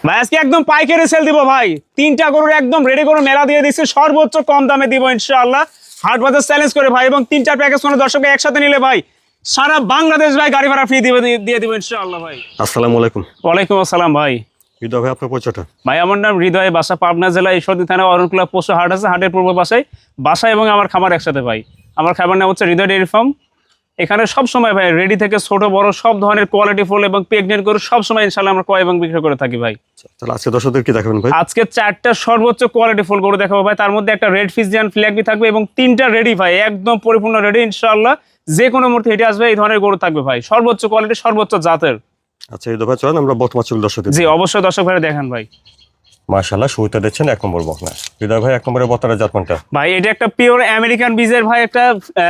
ভাই আজকে একদম পাইকারি সেল দিব ভাই, 3টা গরুর একদম রেডি করে মেলা দিয়ে দিচ্ছি, সর্বোচ্চ কম দামে দিব ইনশাআল্লাহ, হাট বাজার চ্যালেঞ্জ করে ভাই। এবং 3টা প্যাকেজ কোনো দর্শককে একসাথে নিলে ভাই সারা বাংলাদেশ ভাই গাড়ি ভাড়া ফ্রি দিয়ে দিব ইনশাআল্লাহ ভাই। আসসালামু আলাইকুম। ওয়ালাইকুম আসসালাম ভাই। হৃদয় ভাই, আপনার পরিচয়টা? ভাই আমার নাম হৃদয়, বাসা পাবনা জেলা ঈশ্বরদী থানা অরণকুলা পশু হাট আছে, হাটের পূর্ব পাশে বাসা এবং আমার খামার একসাথে ভাই। আমার খাবার নাম হচ্ছে হৃদয় ডেয়ারি ফার্ম। এখানে সব সময় ভাই রেডি থেকে ছোট বড় সব ধরনের কোয়ালিটি ফুল এবং প্রেগনেন্ট গরু সব সময় ইনশাআল্লাহ আমরা ক্রয় এবং বিক্রি করে থাকি ভাই। তাহলে আজকে দর্শকদের কি দেখাবেন ভাই? আজকে 4টা সর্বোচ্চ কোয়ালিটি ফুল গরু দেখাবো ভাই, তার মধ্যে একটা রেড ফিজিয়ান ফ্ল্যাগবি থাকবে এবং 3টা রেডি ভাই, একদম পরিপূর্ণ রেডি ইনশাআল্লাহ, যে কোনো মুহূর্তে হেঁটে আসবে এই ধরনের গরু থাকবে ভাই, সর্বোচ্চ কোয়ালিটি সর্বোচ্চ জাতের। আচ্ছা হৃদয় ভাই, চলেন আমরা বর্তমান চল দর্শকদের। জি অবশ্যই দর্শক ভাই দেখান ভাই। মাশাআল্লাহ, শুরুতে দেখছেন 1 নম্বর বকনা। হৃদয় ভাই 1 নম্বরের বকনার জাত কোনটা? ভাই এটা একটা পিওর আমেরিকান বিজের ভাই, একটা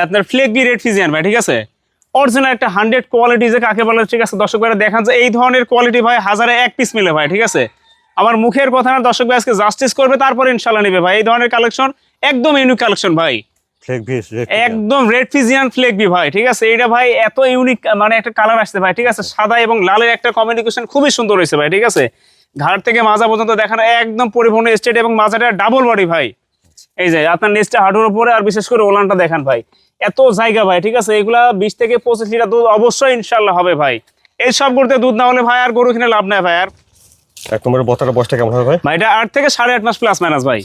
আপনার ফ্ল্যাগবি রেড ফিজিয়ান ভাই, ঠিক আছে, অরিজিনাল একটা 100 কোয়ালিটি যে কাকে বলে, ঠিক আছে দর্শক ভাই দেখান যে এই ধরনের কোয়ালিটি ভাই হাজারে 1 পিস মিলে ভাই, ঠিক আছে। আমার মুখের কথা না, দর্শক ভাই আজকে জাস্টিস করবে তারপরে ইনশাআল্লাহ নেবে ভাই। এই ধরনের কালেকশন একদম ইউনিক কালেকশন ভাই, একদম রেড ফিজিয়ান ফ্ল্যাগবি ভাই, ঠিক আছে। এটা ভাই এত ইউনিক মানে একটা কালার আসছে ভাই, ঠিক আছে, সাদা এবং লালের একটা কমিউনিকেশন খুবই সুন্দর হয়েছে ভাই, ঠিক আছে। ঘাট থেকে মাজা পর্যন্ত দেখানো একদম পরিপূর্ণ স্টেট এবং মাজাটা ডাবল বডি ভাই। এই যে আপনার নেক্সটটা হাঁটুর উপরে, আর বিশেষ করে ওলানটা দেখান ভাই, এত জায়গা ভাই, ঠিক আছে। এগুলা 20 থেকে 25 লিটার দুধ অবশ্যই ইনশাআল্লাহ হবে ভাই। এই সব গরুতে দুধ না হলে ভাই আর গরু কিনে লাভ নাই ভাই। আর 1 নম্বরের বকনার বয়সটা কেমন হবে ভাই? ভাই এটা 8 থেকে 8.5 মাস প্লাস মাইনাস ভাই,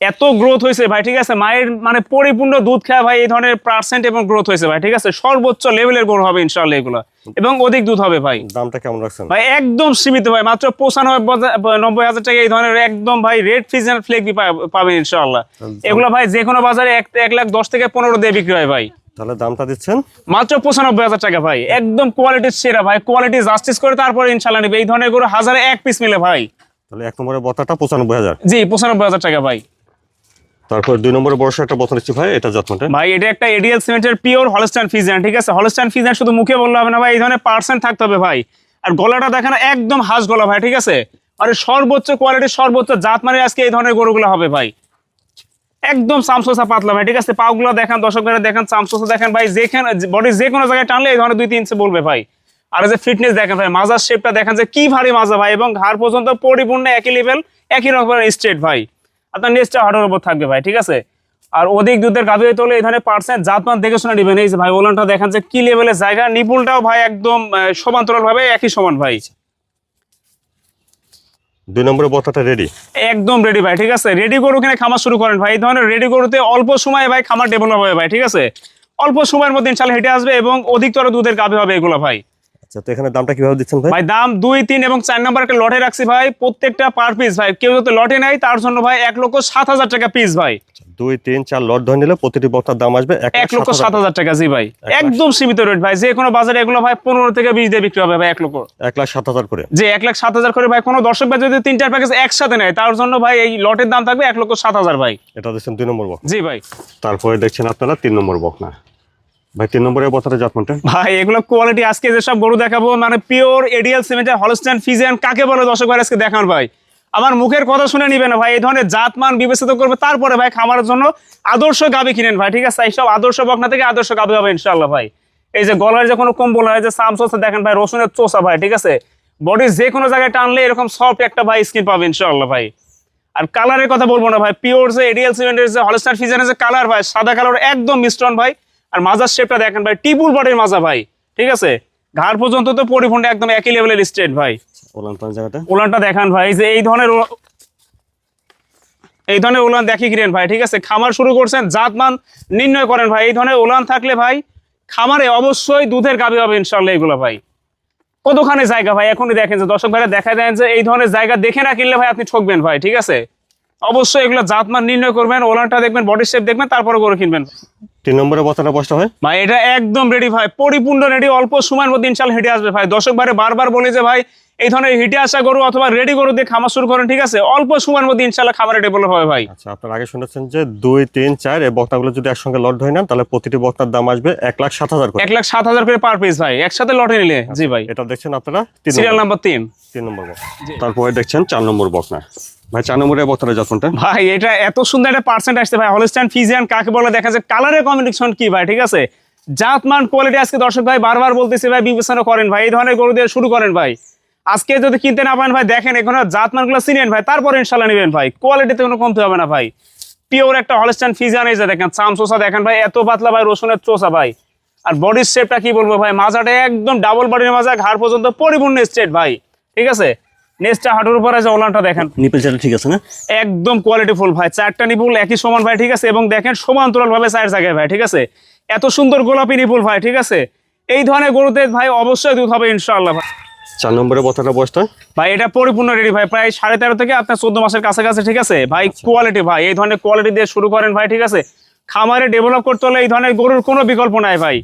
এত গ্রোথ হয়েছে ভাই, ঠিক আছে। মায়ের মানে পরিপূর্ণ দুধ খায় ভাই, এই ধরনের পার্সেন্ট এবং গ্রোথ হয়েছে ভাই, ঠিক আছে। সর্বোচ্চ লেভেলের গরু হবে ইনশাআল্লাহ এগুলো, এবং অধিক দুধ হবে ভাই। দামটা কেমন রাখছেন ভাই? একদম সীমিত ভাই, মাত্র 95,000 টাকা এই ধরনের একদম ভাই রেড ফিজিয়ান ফ্ল্যাগবি পাবেন ইনশাআল্লাহ। এগুলো ভাই যে কোনো বাজারে 1,10,000 থেকে 15 দিয়ে বিক্রি হয় ভাই। তাহলে দামটা দিচ্ছেন মাত্র 95,000 টাকা ভাই, একদম কোয়ালিটির সেরা ভাই, কোয়ালিটি জাস্টিস করে তারপরে ইনশাআল্লাহ নেবে। এই ধরনের গরু হাজারে 1 পিস মিলে ভাই। তাহলে 1 নম্বরের বকনাটা 95,000। জি 95,000 টাকা ভাই। তারপর 2 নম্বরের বয়স একটা বকনা নিচ্ছি ভাই, এটা জাত কোনটা? ভাই এটা একটা এডিএল সিমেন্টের পিওর হলস্টাইন ফিজিয়ান, ঠিক আছে। হলস্টাইন ফিজিয়ান শুধু মুখে বললে হবে না ভাই, এই ধরনের পার্সেন্ট থাকতে হবে ভাই। আর গলাটা দেখেন একদম হাঁস গলা ভাই, ঠিক আছে। আর সর্বোচ্চ কোয়ালিটি সর্বোচ্চ জাত মানে আজকে এই ধরনের গরুগুলো হবে ভাই, একদম চামচোসা পাতলা ভাই, ঠিক আছে। পাগুলো দেখেন দর্শক ভাই দেখেন, চামচোসা দেখেন ভাই, যেখানে বডি যে কোনো জায়গায় টানলে এই ধরনের 2-3 ইঞ্চি বলবে ভাই। আর যে ফিটনেস দেখেন ভাই, মাজার শেপটা দেখেন যে কি ভারী মাজা ভাই, এবং ঘাড় পর্যন্ত পরিপূর্ণ একই লেভেল একই রকমের স্ট্রেট ভাই। আপনার নেক্সটটা হার্টের উপর থাকবে ভাই, ঠিক আছে। আর অধিক দুধের গাভী হইতে হলে এই ধরনের পার্সেন্ট জাতমান দেখে শুনে নেবেন। এই যে ভাই ওলানটা দেখেন যে কি লেভেলের জায়গা, নিপুলটাও ভাই একদম সমান্তরাল ভাবে একই সমান ভাই। 2 নম্বরের বকনাটা রেডি? একদম রেডি ভাই, ঠিক আছে। রেডি গরু কিনে খামার শুরু করেন ভাই, এই ধরনের রেডি গরুতে অল্প সময়ে ভাই খামার ডেভেলপ হবে ভাই, ঠিক আছে। অল্প সময়ের মধ্যে ইনশাআল্লাহ হেঁটে আসবে এবং অধিকতর দুধের গাভী হবে এগুলো ভাই। আচ্ছা, তো এখানে দামটা কিভাবে দিচ্ছেন ভাই? ভাই দাম 2, 3 এবং 4 নাম্বার একটা লটে রাখছি ভাই, প্রত্যেকটা পার পিস ভাই, কেউ যদি লটে নেয় তার জন্য ভাই 1,07,000 টাকা পিস ভাই। 2, 3, 4 লট ধরে নিলে প্রতিটি বকনার দাম আসবে 1,07,000 টাকা। জি ভাই, একদম সীমিত রেট ভাই, যে কোনো বাজারে এগুলো ভাই 15 থেকে 20 দিয়ে বিক্রি হবে ভাই। 1,07,000 করে। জি 1,07,000 করে ভাই। কোনো দর্শক ভাই যদি 3-4 প্যাকেজ একসাথে নেয় তার জন্য ভাই এই লটের দাম থাকবে 1,07,000 ভাই। এটা দিচ্ছেন 2 নম্বর বকনা। জি ভাই। তারপরে দেখছেন আপনারা 3 নম্বর বকনা। ভাই 3 নম্বরের বকনাটা জাত কোনটা? ভাই এগুলো কোয়ালিটি আজকে যেসব গরু দেখাবো মানে পিওর এডিএল সিমেন্টের হলস্টাইন ফিজিয়ান কাকে বলে দর্শক ভাই আজকে দেখান ভাই। আমার মুখের কথা শুনে নিবেন না ভাই, এই ধরনের জাতমান বিবেচিত করবে তারপরে ভাই খামারের জন্য আদর্শ গাভী কিনেন ভাই, ঠিক আছে। এইসব আদর্শ বকনা থেকে আদর্শ গাভী হবে ইনশাআল্লাহ ভাই। এই যে গলার যে কোনো কম্বল হয়, যে চামচোসা দেখেন ভাই, রসুনের চোষা ভাই, ঠিক আছে। বডির যে কোনো জায়গায় টানলে এরকম সফট একটা ভাই স্কিন পাবে ইনশাআল্লাহ ভাই। আর কালারের কথা বলবো না ভাই, পিওর যে এডিএল সিমেন্টের যে হলস্টাইন ফিজিয়ানের যে কালার ভাই, সাদা কালার একদম মিশ্রণ ভাই। আর মাজার শেপটা দেখেন ভাই, টিপুল বডির মাজা ভাই, ঠিক আছে। ঘাড় পর্যন্ত তো পরিপূর্ণ একদম একই লেভেলের স্ট্রেট ভাই। ওলানটা দেখান ভাই, যে এই ধরনের ওলান দেখি কিনেন ভাই, ঠিক আছে। খামার শুরু করছেন, জাতমান নির্ণয় করেন ভাই। এই ধরনের ওলান থাকলে ভাই খামারে অবশ্যই দুধের গাভী হবে ইনশাআল্লাহ এগুলো ভাই। কতখানি জায়গা ভাই, এখনই দেখেন যে দর্শক ভাইরা দেখা দেন যে এই ধরনের জায়গা দেখে না কিনলে ভাই আপনি ঠকবেন ভাই, ঠিক আছে। অবশ্যই এগুলো জাতমান নির্ণয় করবেন, ওলানটা দেখবেন, বডি শেপ দেখবেন, তারপরে গরু কিনবেন। 3 নম্বরের বকনাটা বয়সটা হয় ভাই এটা একদম রেডি ভাই, পরিপূর্ণ রেডি, অল্প সময়ের মধ্যে ইনশাআল্লাহ হেঁটে আসবে ভাই। দর্শক ভাইরা বারবার বলে যে ভাই এই ধরনের হেঁটে আসা গরু অথবা রেডি গরু দিয়ে খামার শুরু করেন, ঠিক আছে। অল্প সময়ের মধ্যে ইনশাআল্লাহ খামারে ডেভেলপ হবে ভাই। আচ্ছা, আপনারা আগে শুনেছেন যে 2, 3, 4 এই বকনাগুলো যদি একসঙ্গে লট ধরে নেন তাহলে প্রতিটি বকনার দাম আসবে 1,07,000 করে। 1,07,000 করে পার পিস ভাই, একসাথে লটে নিলে। জি ভাই। এটা দেখছেন আপনারা সিরিয়াল নাম্বার 3 নম্বর বকনা। তারপরে দেখছেন 4 নম্বর বকনা। ভাই 4 নম্বরের বকনাটা জাত কোনটা? ভাই এটা এত সুন্দর একটা পার্সেন্ট আসছে ভাই, হলস্টাইন ফিজিয়ান কাকে বলে দেখা যায়, কালারের কম্বিনেশন কি ভাই, ঠিক আছে। জাতমান কোয়ালিটি আজকে দর্শক ভাই বারবার বলতেছি ভাই বিবেচনা করেন ভাই, এই ধরনের গরু দিয়ে শুরু করেন ভাই। আজকে যদি কিনতে না পারেন ভাই দেখেন এখন জাতমানগুলো চিনেন ভাই, তারপরে ইনশাল্লাহ নেবেন ভাই, কোয়ালিটিতে কোনো কমতে হবে না ভাই। পিওর একটা হলস্টাইন ফ্রিজিয়ান এই যে দেখেন চামচোসা দেখেন ভাই, এত পাতলা ভাই রসুনের চোষা ভাই। আর বডির শেপটা কি বলবো ভাই, মাজাটা একদম ডাবল বডির মাজা, ঘাড় পর্যন্ত পরিপূর্ণ স্ট্রেট ভাই, ঠিক আছে। নেক্সটটা হাঁটুর উপরে যে ওলানটা দেখেন, নিপল চারটা ঠিক আছে না? একদম কোয়ালিটি ফুল ভাই, 4টা নিপুল একই সমান ভাই, ঠিক আছে। এবং দেখেন সমান্তরাল ভাবে 4 জায়গায় ভাই, ঠিক আছে। এত সুন্দর গোলাপি নিপুল ভাই, ঠিক আছে। এই ধরনের গরুতে ভাই অবশ্যই দুধ হবে ইনশাআল্লাহ ভাই। 4 নম্বরের বকনাটা বয়সটা ভাই এটা পরিপূর্ণ রেডি ভাই, প্রায় 13.5 থেকে আপনার 14 মাসের কাছাকাছি, ঠিক আছে ভাই। কোয়ালিটি ভাই, এই ধরনের কোয়ালিটি দিয়ে শুরু করেন ভাই, ঠিক আছে। খামারে ডেভেলপ করতে হলে এই ধরনের গরুর কোনো বিকল্প নাই ভাই।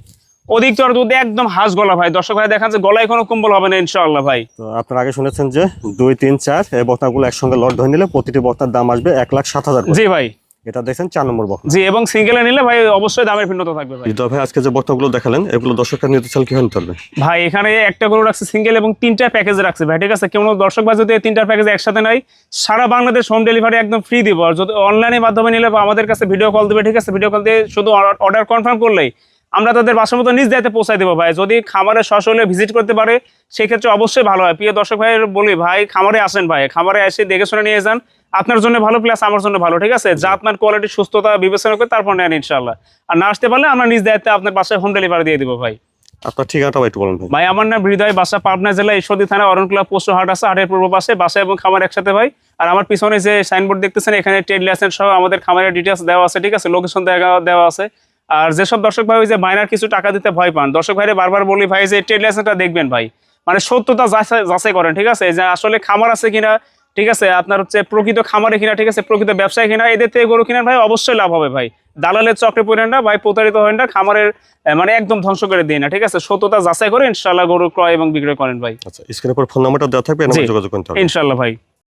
অধিকতর দুধ একদম হাঁস গলা ভাই, দর্শক ভাই দেখান যে গলায় কোনো কম্বল হবে না ইনশাআল্লাহ ভাই। তো আপনারা আগে শুনেছেন যে 2, 3, 4 এই বকনাগুলো একসঙ্গে লট ধরে নিলে প্রতিটি বকনার দাম আসবে 1,07,000 করে। জি ভাই, এটা দেখছেন 4 নম্বর বকনা। জি, এবং সিঙ্গেলে নিলে ভাই অবশ্যই দামের ভিন্নতা থাকবে ভাই। হৃদয় ভাই আজকে যে বকনাগুলো দেখালেন এগুলো দর্শকরা নিতে চাইলে কিভাবে নিতে পারবে? ভাই এখানে একটা গরু রাখছে সিঙ্গেল এবং 3টা প্যাকেজ রাখছে ভাই, ঠিক আছে। কেউ দর্শক ভাই যদি 3টার প্যাকেজ একসাথে নাই, সারা বাংলাদেশ হোম ডেলিভারি একদম ফ্রি দিব। আর যদি অনলাইনের মাধ্যমে নিলে বা আমাদের কাছে ভিডিও কল দিবে, ঠিক আছে। ভিডিও কল দিয়ে শুধু অর্ডার কনফার্ম করলেই আমরা তাদের বাসার মতো নিজ দায়িত্বে পৌঁছায় দেবো ভাই। যদি খামারে সশলে ভিজিট করতে পারে সেক্ষেত্রে অবশ্যই ভালো হয়। প্রিয় দর্শক ভাই বলি ভাই, খামারে আসেন ভাই, খামারে এসে দেখে শুনে নিয়ে যান, আপনার জন্য ভালো প্লাস আমার জন্য ভালো, ঠিক আছে। জাতমান কোয়ালিটি সুস্থতা বিবেচনা করে তারপর নেন ইনশাআল্লাহ। আর না আসতে পারলে আমরা নিজ দায়িত্বে আপনার বাসায় হোম ডেলিভারি দিয়ে দিব ভাই। আপনার ঠিকানাটা একটু বলুন ভাই। ভাই আমার নাম হৃদয়, বাসা পাবনা জেলা ঈশ্বরদী থানা অরণকুলা পশু হাট আছে, হাটের পূর্ব পাশে। বাসা এবং খামার একসাথে ভাই। আর আমার পিছনে যে সাইনবোর্ড দেখতেছেন এখানে ট্রেড লাইসেন্স সহ আমাদের খামারের ডিটেলস দেওয়া আছে, ঠিক আছে। লোকেশন দেওয়া আছে। আর যেসব দর্শক ভাই যে মাইনার কিছু টাকা দিতে ভয় পান, দর্শক ভাইরে বারবার বলি ভাই যে ট্রেড লাইসেন্সটা দেখবেন ভাই, মানে সত্যতা যাচাই করেন, ঠিক আছে। যে আসলে খামার আছে কিনা, ঠিক আছে, আপনার হচ্ছে প্রকৃত খামারে কিনা, ঠিক আছে, প্রকৃত ব্যবসায় কিনা, এদের থেকে গরু কিনেন ভাই, অবশ্যই লাভ হবে ভাই। দালালের চক্রে পড়েন না ভাই, প্রতারিত হয় না, খামারের মানে একদম ধ্বংস করে দিই না, ঠিক আছে। সত্যতা যাচাই করে ইনশাআল্লাহ গরু ক্রয় এবং বিক্রয় করেন ভাই। আচ্ছা, স্ক্রিনের পর ফোন নাম্বারটা দেওয়া থাকবে, এর নাম্বারে যোগাযোগ করতে হবে ইনশাআল্লাহ ভাই।